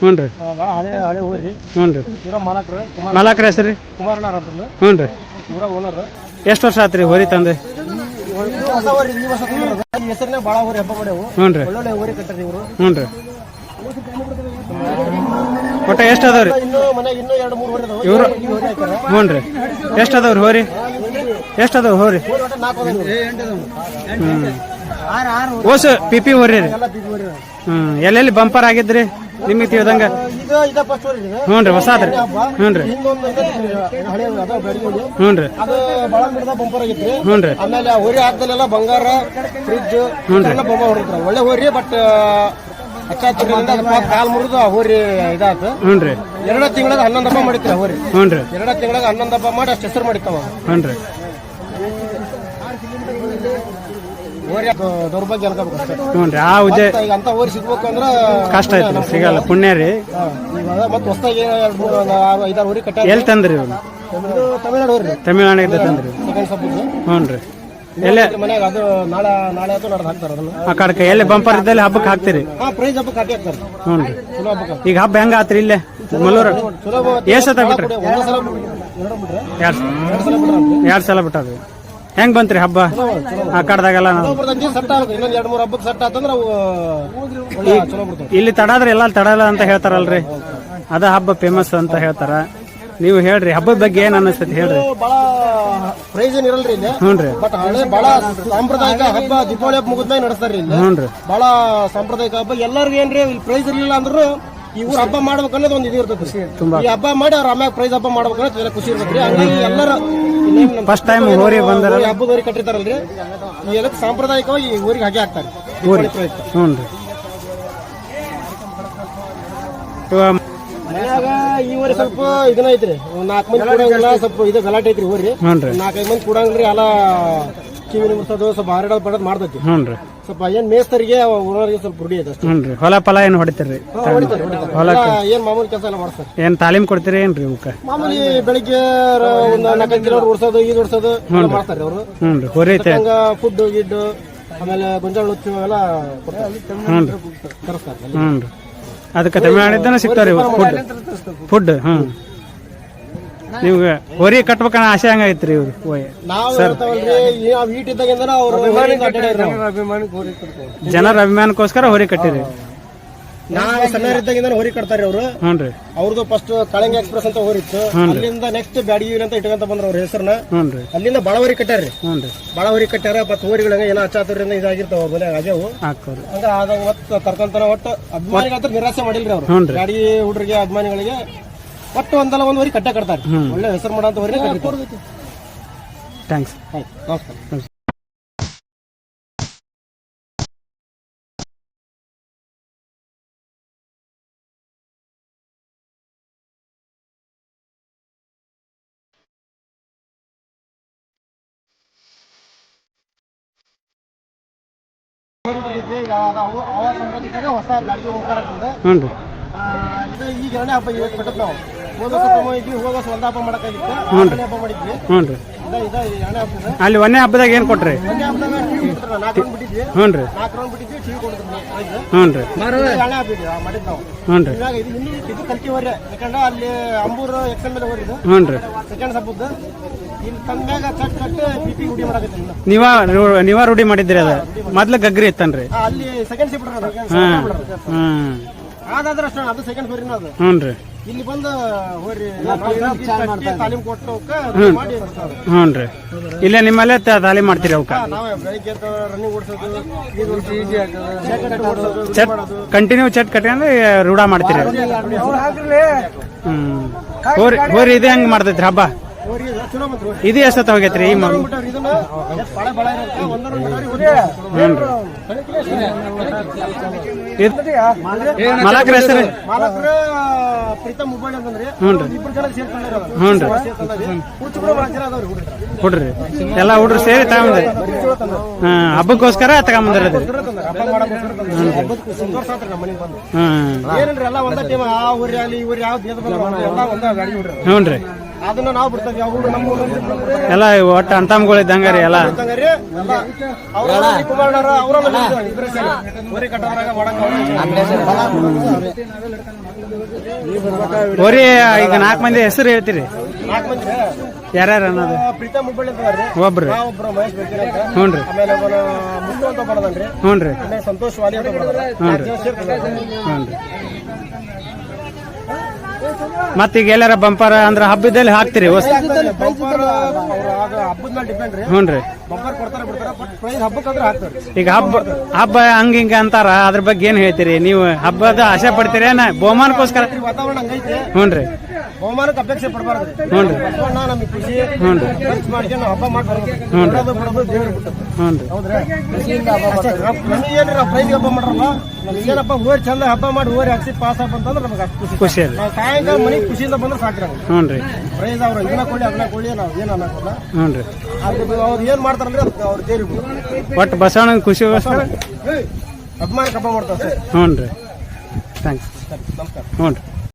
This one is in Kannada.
ಹ್ಞೂ ರೀ ಮಾಲಕ್ರ ಹೆಸರು ರೀ ಹ್ಞೂ ರೀ ಎಷ್ಟು ವರ್ಷ ಆತ್ರಿ ಹೋರಿ ತಂದೆ ಹ್ಞೂ ರೀ ಹ್ಞೂ ರೀ ಒಟ್ಟ ಎಷ್ಟು ಅದಾವ್ರಿ ಇವರು ಹ್ಞೂ ರೀ ಎಷ್ಟು ಅದಾವ್ರಿ ಹೋರಿ ಎಷ್ಟು ಅದಾವ ಹೋರಿ ಓಸು ಪಿಪಿ ಹೋರಿ ರೀ ಎಲ್ಲೆಲ್ಲಿ ಬಂಪರ್ ಆಗಿದ್ರಿ ನಿಮಗೆ ತಿಳಿದಂಗ ಹ್ಞೂ ರೀ ಹೊಸಾದ್ರಿ ಹ್ಞೂ ರೀ ಹ್ಞೂ ರೀ ಹ್ಞೂ ರೀ ಆಮೇಲೆ ಹೋರಿ ಹಾಕ್ದಲ್ಲೆಲ್ಲ ಬಂಗಾರ ಫ್ರಿಜ್ ಒಳ್ಳೆ ಹೋರಿ ಬಟ್ ಕಾಲ್ ಮುರಿದು ಹೋರಿ ಇದಾತು ಹ್ಞೂ ರೀ 2 ತಿಂಗಳಾಗ 11 ಹಬ್ಬ ಮಾಡಿತ್ರಿ ಹೋರಿ ಹ್ಞೂ ರೀ 2 ತಿಂಗಳಾಗ 11 ಹಬ್ಬ ಮಾಡಿ ಅಷ್ಟು ಹೆಸರು ಮಾಡಿತ್ತವ ಹ್ಞೂ ರೀ ಹೋರಿ ದೌರ್ಭಾಗ್ಯ ಅನ್ಕೋಬೇಕು ಅಷ್ಟೇ ಹ್ಞೂ ರೀ ಆ ಉಜ್ಜೆ ಈಗ ಅಂತ ಹೋರಿ ಸಿಗ್ಬೇಕು ಅಂದ್ರ ಕಷ್ಟ ಐತಿ ಸಿಗಲ್ಲ ಪುಣ್ಯ ರೀ ಮತ್ತೆ ಹೊಸದಾಗಿ 5-6 ಹೋರಿ ಕಟ್ಟ ಎಲ್ಲಿ ತಂದ್ರಿ ಇವ್ರು ತಮಿಳ್ನಾಡು ಹೋರಿ ತಮಿಳ್ನಾಡಿಗೆ ತಂದ್ರಿ ಹ್ಞೂ ರೀ ಎಲ್ಲ ಮನ್ಯಾಗ ಅದು ನಾಳೆ ಆಯ್ತು ನಾಡ್ದು ಹಾಕ್ತಾರ ಅದನ್ನ ಆ ಕಡಕ ಎಲ್ಲಿ ಬಂಪರ್ ಇದ್ದಲ್ಲಿ ಹಬ್ಬಕ್ಕೆ ಹಾಕ್ತೀರಿ ಪ್ರೈಸ್ ಹಬ್ಬಕ್ಕೆ ಹಾಕಿ ಹಾಕ್ತಾರೆ ಹ್ಞೂ ರೀ ಚಲೋ ಹಬ್ಬಕ್ಕೆ ಈಗ ಹಬ್ಬ ಹೆಂಗ ಆತ್ರಿ ಇಲ್ಲೇ ಮಲ್ಲೂರು ಎಷ್ಟ್ ಬಿಟ್ರಿ 2 ಸಲ ಬಿಟ್ಟದ್ರಿ ಹೆಂಗ್ ಬಂತ್ರಿ ಹಬ್ಬ ಆ ಕಡ್ದಾಗೆಲ್ಲ ಸೆಟ್ ಆಗುತ್ತೆ ಇನ್ನೊಂದು 2-3 ಹಬ್ಬಕ್ಕೆ ಸೆಟ್ ಆತಂದ್ರ ಚಲೋ ಬಿಡ್ತಾವ ಇಲ್ಲಿ ತಡಾದ್ರೆ ಎಲ್ಲ ತಡಲ್ಲ ಅಂತ ಹೇಳ್ತಾರಲ್ರಿ ಅದ ಹಬ್ಬ ಫೇಮಸ್ ಅಂತ ಹೇಳ್ತಾರ ನೀವು ಹೇಳ್ರಿ ಹಬ್ಬದ ಬಗ್ಗೆ ಏನ್ ಅನಿಸ್ತೈತಿ ಹೇಳ್ರಿ ಬಹಳ ಪ್ರೈಸ್ ಏನ್ ಇರಲ್ರಿ ಇಲ್ಲಿ ಹ್ಞೂ ರೀ ಬಟ್ ಹಳೆ ಬಹಳ ಸಾಂಪ್ರದಾಯಿಕ ಹಬ್ಬ ದೀಪಾವಳಿ ಹಬ್ಬ ಮುಗಿದ್ಮೇಲೆ ನಡೆಸ್ತಾರ್ರಿ ಇಲ್ಲಿ ಹ್ಞೂ ರೀ ಬಹಳ ಸಾಂಪ್ರದಾಯಿಕ ಹಬ್ಬ ಎಲ್ಲರಿಗೂ ಏನ್ರಿ ಇಲ್ಲಿ ಪ್ರೈಸ್ ಇರ್ಲಿಲ್ಲ ಅಂದ್ರು ಈ ಊರ್ ಹಬ್ಬ ಮಾಡ್ಬೇಕು ಅನ್ನೋದು ಒಂದು ಇದು ಇರ್ತೈತಿ ಈ ಹಬ್ಬ ಮಾಡಿ ಅವ್ರ ಆಮ್ಯಾಗ ಪ್ರೈಸ್ ಹಬ್ಬ ಮಾಡ್ಬೇಕು ಅನ್ನೋದು ಖುಷಿ ಇರ್ತೈತ್ರಿ ಹಂಗಾಗಿ ಎಲ್ಲರೂ ಫಸ್ಟ್ ಟೈಮ್ ಹೋರಿ ಬಂದ್ರ ಹಬ್ಬದ ಹೋರಿ ಕಟ್ಟಿರ್ತಾರಲ್ರಿ ಈ ಎಲ್ಲ ಸಾಂಪ್ರದಾಯಿಕವಾಗಿ ಈ ಊರಿಗೆ ಹಾಗೆ ಹಾಕ್ತಾರೆ ಹ್ಞೂ ರೀ ಮನ್ಯಾಗ ಈ ಊರಿ ಸ್ವಲ್ಪ ಇದನ್ನ ಐತ್ರಿ 4 ಮಂದಿ ಕೂಡಂಗಿಲ್ಲ ಸ್ವಲ್ಪ ಇದು ಗಲಾಟೆ ಐತ್ರಿ ಊರಿ 4-5 ಮಂದಿ ಕೂಡಂಗ್ರಿ ಎಲ್ಲ ಕಿವಿ ಮುರ್ಸೋದು ಸ್ವಲ್ಪ ಹಾರಾಡೋದು ಬಡೋದು ಮಾಡ್ತೈತಿ ಹ್ಞೂ ರೀ ಸ್ವಲ್ಪ ಏನ್ ಮೇಸ್ತರಿಗೆ ಊರವರಿಗೆ ಸ್ವಲ್ಪ ರೂಢಿ ಐತೆ ಅಷ್ಟೇ ಹ್ಞೂ ರೀ ಹೊಲ ಫಲ ಏನು ಹೊಡಿತೀರಿ ಹೊಲ ಏನ್ ಮಾಮೂಲಿ ಕೆಲಸ ಎಲ್ಲ ಮಾಡ್ತಾರೆ ಏನ್ ತಾಲೀಮ್ ಕೊಡ್ತೀರಿ ಏನ್ರಿ ಇವಕ್ಕ ಮಾಮೂಲಿ ಬೆಳಿಗ್ಗೆ ಒಂದು 4 ಕಿಲೋಮೀಟರ್ ಓಡಿಸೋದು ಇದು ಓಡಿಸೋದು ಮಾಡ್ತಾರೆ ಅವರು ಹ್ಞೂ ರೀ ಹೋರಿ ಫುಡ್ ಗಿಡ್ ಆಮೇಲೆ ಗೊಂಜಾಳ ನುಚ್ಚು ಅವೆಲ್ಲ ತರಿಸ್ತಾರೆ ಹ್ಞೂ ರೀ ಅದಕ್ಕೆ ತಮಿಳ್ನಾಡಿದ್ದಾನೆ ಸಿಗ್ತಾವ್ರಿ ಫುಡ್ ಹ್ಞೂ ನಿಮ್ಗೆ ಹೋರಿ ಕಟ್ಬೇಕನ್ನ ಆಸೆ ಹಂಗೈತ್ರಿ ಇವ್ರು ನಾವು ಹೇಳ್ತಾವಲ್ರಿ ಈಟಿದ್ದಾಗಿಂದ ಅವ್ರು ಜನರ ಅಭಿಮಾನಕ್ಕೋಸ್ಕರ ಹೋರಿ ಕಟ್ಟಿರಿ ನಾವು ಸಣ್ಣರಿದ್ದಾಗಿಂದ ಹೋರಿ ಕಟ್ತಾರೆ ಅವರು ಹ್ಞೂ ರೀ ಅವ್ರದ್ದು ಫಸ್ಟ್ ಕಾಳಿಂಗ ಎಕ್ಸ್ಪ್ರೆಸ್ ಅಂತ ಹೋರಿತ್ತು ಅಲ್ಲಿಂದ ನೆಕ್ಸ್ಟ್ ಬ್ಯಾಡಗಿ ಅಂತ ಇಟ್ಕೊಂತ ಬಂದ್ರ ಅವ್ರ ಹೆಸರನ್ನ ಹ್ಞೂ ರೀ ಅಲ್ಲಿಂದ ಬಾಳ ಹೋರಿ ಕಟ್ಟಾರ್ರಿ ಹ್ಞೂ ರೀ ಬಾಳ ಹೋರಿ ಕಟ್ಟಾರ ಮತ್ತ ಹೋರಿಗಳಂಗ ಏನೋ ಅಚ್ಚಾತುರ್ಯದಿಂದ ಇದಾಗಿರ್ತಾವ ಅವ್ರ ಮನ್ಯಾಗ ಆಗ್ಯಾವು ಹಂಗ ಆದಾಗ ಮತ್ತ ಕರ್ಕೊಂತಾರ ಒಟ್ಟು ಅಭಿಮಾನಿಗಳ ನಿರಾಸೆ ಮಾಡಿಲ್ರಿ ಅವ್ರು ಬ್ಯಾಡಗಿ ಹುಡ್ರಿಗೆ ಅಭಿಮಾನಿಗಳಿಗೆ ಒಟ್ಟು ಒಂದಲ್ಲ ಒಂದು ವರಿ ಕಟ್ಟೆ ಕಟ್ತಾರೆ ಒಳ್ಳೆ ಹೆಸರು ಮಾಡಂತ ವರಿ ಥ್ಯಾಂಕ್ಸ್ ನಮಸ್ಕಾರ ಹೊಸ ಗಾಡಿ ಹ್ಞೂ ರೀ ಇದು ಈಗ 2ನೇ ಹಬ್ಬ ಇವತ್ತು ಕಟ್ಟದ್ ನಾವು ಹೋದ ಒಂದ ಹಬ್ಬ ಮಾಡಕ್ಕಾಗಿತ್ತು ಹಬ್ಬ ಮಾಡಿದ್ವಿ ಹ್ಞೂ ರೀ ಅಲ್ಲಿ 1ನೇ ಹಬ್ಬದಾಗ ಏನ್ ಕೊಟ್ರಿ ಹ್ಞೂ ರೀ 4 ರೌಂಡ್ ಬಿಟ್ಟಿದ್ವಿ ಟಿವಿ ಕೊಟ್ಟಿದ್ವಿ ಹ್ಞೂ ರೀ 2ನೇ ಹಬ್ಬ ಮಾಡಿದ್ ನಾವು ಹ್ಞೂ ರೀ ಇವಾಗ ಇದು ಕಲ್ಕಿ ಹೊರೆ ಯಾಕಂದ್ರೆ ಅಲ್ಲಿ ಅಂಬೂರು ಎಕ್ಸಲ್ ಮೇಲೆ ಹೊರಿದು ಹ್ಞೂ ರೀ ಸೆಕೆಂಡ್ ಹಬ್ಬದ್ದು ಇಲ್ಲಿ ತಂದಾಗ ಚಟ್ ಪಿಪಿ ರೂಢಿ ಮಾಡಕತ್ತಿ ನೀವ ರೂಢಿ ಮಾಡಿದ್ರಿ ಅದ ಮೊದ್ಲು ಗಗ್ರಿ ಇತ್ತನ್ರಿ ಅಲ್ಲಿ ಸೆಕೆಂಡ್ ಶಿಫ್ಟ್ ಹ್ಮ್ ಅದಾದ್ರೆ ಅಷ್ಟೇ ಅದು ಸೆಕೆಂಡ್ ಹೋರಿನ ಅದು ಹ್ಞೂ ರೀ ಇಲ್ಲಿ ಬಂದು ಹೋರಿ ತಾಲೀಮ್ ಕೊಟ್ಟು ಮಾಡಿ ಬರ್ತಾರೆ. ಹ್ಞೂ ರೀ ಇಲ್ಲೇ ನಿಮ್ಮಲ್ಲೇ ತಾಲೀಮ್ ಮಾಡ್ತೀರಿ ಅವಕ್ಕ ನಾವೇ ಬೆಳಿಗ್ಗೆ ರನ್ನಿಂಗ್ ಓಡಿಸೋದು ಚಟ್ ಕಂಟಿನ್ಯೂ ಚಟ್ ಕಟ್ಕೊಂಡು ರೂಢ ಮಾಡ್ತೀರಿ ಹೋರಿ ಹೋರಿ ಇದೆ ಹೆಂಗ್ ಮಾಡ್ತೈತ್ರಿ ಹಬ್ಬ ಚಲೋ ಬಂತು ಇದು ಎಷ್ಟೊತ್ತ ಹೋಗೈತ್ರಿ ಈ ಇದನ್ನ ಬಾಳೆ ಬಾಳೆ ಮಲಕ್ರ ಹೆಸರು ಮಾಲಕರ ಪ್ರೀತಮ್ ಹುಬ್ಬಳ್ಳಿ ಅಂತಂದ್ರಿ ಹ್ಞೂ ರೀ ಇಬ್ರು ಜನ ಸೇರ್ಕೊಂಡಿರೋದು ಹ್ಞೂ ರೀ ಹುಡ್ರಿ ಎಲ್ಲ ಹುಡ್ರು ಸೇರಿ ತಗೊಂಡ್ರಿ ಹಬ್ಬಕ್ಕೋಸ್ಕರ ತಗೊಂಬಂದಿರೋದು ಏನ್ರಿ ಎಲ್ಲ ಒಂದ ಟೀಮ್ ಆ ಊರಿ ಅಲ್ಲಿ ಇವ್ರು ಯಾವ ಭೇದ ಭಾವ ಎಲ್ಲ ಒಂದ ಗಾಡಿ ಹುಡ್ರಿ ಹ್ಞೂ ರೀ ಅದನ್ನ ನಾವು ಬಿಡ್ತೇವೆ ಅವ್ರು ನಮ್ಮ ಎಲ್ಲ ಒಟ್ಟು ಅಂತಮ್ಗಳು ಇದ್ದಂಗ ರೀ ಎಲ್ಲ ಕುಮಾರಣ್ಣವ್ರು ಅವರಲ್ಲ ಊರಿ ಕಟ್ಟೋದ್ರಾಗ ಮಾಡಕ್ ಹೋರಿ ಈಗ 4 ಮಂದಿ ಹೆಸರು ಹೇಳ್ತೀರಿ 4 ಮಂದಿ ಯಾರ್ಯಾರು ಅನ್ನೋದು ಪ್ರೀತಮ್ ಹುಬ್ಬಳ್ಳಿ ಅಂತ ಒಬ್ರು ಒಬ್ರು ಮಹೇಶ್ ಬೇಕಿರಿ ಅಂತ ಹ್ಞೂ ರೀ ಆಮೇಲೆ ಒಬ್ಬನ ಮುತ್ತು ಅಂತ ಬರೋದನ್ರಿ ಹ್ಞೂ ರೀ ಆಮೇಲೆ ಸಂತೋಷ್ ವಾಲಿ ಅಂತ ಬರೋದ ಹ್ಞೂ ರೀ ಮತ್ತೀಗ ಎಲ್ಲಾರ ಬಂಪರ್ ಅಂದ್ರ ಹಬ್ಬದಲ್ಲಿ ಹಾಕ್ತಿರಿ ಬಂಪರ್ ಹಬ್ಬದ ಮೇಲೆ ಡಿಪೆಂಡ್ ರೀ ಹ್ಞೂ ರೀ ಬಂಪರ್ ಕೊಡ್ತಾರೆ ಬಿಡ್ತಾರೆ ಬಟ್ ಪ್ರೈಸ್ ಹಬ್ಬಕ್ಕಾದ್ರೆ ಹಾಕ್ತಾರೆ ಈಗ ಹಬ್ಬ ಹಂಗ ಹಿಂಗ ಅಂತಾರ ಅದ್ರ ಬಗ್ಗೆ ಏನ್ ಹೇಳ್ತೀರಿ ನೀವು ಹಬ್ಬದ ಆಸೆ ಪಡ್ತೀರಿ ಏನ ಬಹುಮಾನಕ್ಕೋಸ್ಕರ ವಾತಾವರಣ ಹಂಗೈತಿ ಹ್ಞೂ ರೀ ಬಹುಮಾನಕ್ಕೆ ಅಪೇಕ್ಷೆ ಪಡಬಾರ್ದು ಹ್ಞೂ ರೀ ಬಸವಣ್ಣ ನಮಗೆ ಖುಷಿ ಹ್ಞೂ ರೀ ಖರ್ಚು ಮಾಡ್ಕೊಂಡು ನಾವು ಹಬ್ಬ ಮಾಡಿ ಬರ್ಬೇಕು ಹ್ಞೂ ರೀ ಬಿಡೋದು ದೇವ್ರು ಬಿಟ್ಟು ಹ್ಞೂ ರೀ ಹೌದ್ರಾ ನಮಗೇನ್ರಿ ನಾವು ಪ್ರೈಸ್ ಹಬ್ಬ ಮಾಡ್ರಲ್ಲ ನಮಗೇನಪ್ಪ ಊರ್ ಚಂದ ಹಬ್ಬ ಮಾಡಿ ಊರಿ ಹಾಕ್ಸಿ ಪಾಸ್ ಹಬ್ಬ ಅಂತಂದ್ರೆ ನಮಗೆ ಅಷ್ಟು ಖುಷಿ ಖುಷಿ ರೀ ನಾವು ಸಾಯಂಕಾಲ ಮನೆಗೆ ಖುಷಿಯಿಂದ ಬಂದ್ರೆ ಸಾಕ್ರಿ ನಮ್ಗೆ ಹ್ಞೂ ರೀ ಪ್ರೈಸ್ ಅವ್ರು ಇದನ್ನ ಕೊಳ್ಳಿ ಅದನ್ನ ಕೊಳ್ಳಿ ನಾವು ಏನು ಅನ್ನೋಲ್ಲ ಹ್ಞೂ ರೀ ಅವ್ರು ಏನ್ ಮಾಡ್ತಾರಲ್ರಿ ಅದಕ್ಕೆ ಅವ್ರ ದೇವ್ರಿಗೆ ಬಿಡು ಒಟ್ಟು ಬಸವಣ್ಣನ ಖುಷಿಗೋಸ್ಕರ ಅಭಿಮಾನಕ್ಕೆ ಹಬ್ಬ ಮಾಡ್ತಾರೆ ಸರ್ ಹ್ಞೂ ರೀ ಥ್ಯಾಂಕ್ಸ್ ನಮಸ್ಕಾರ ಹ್ಞೂ ರೀ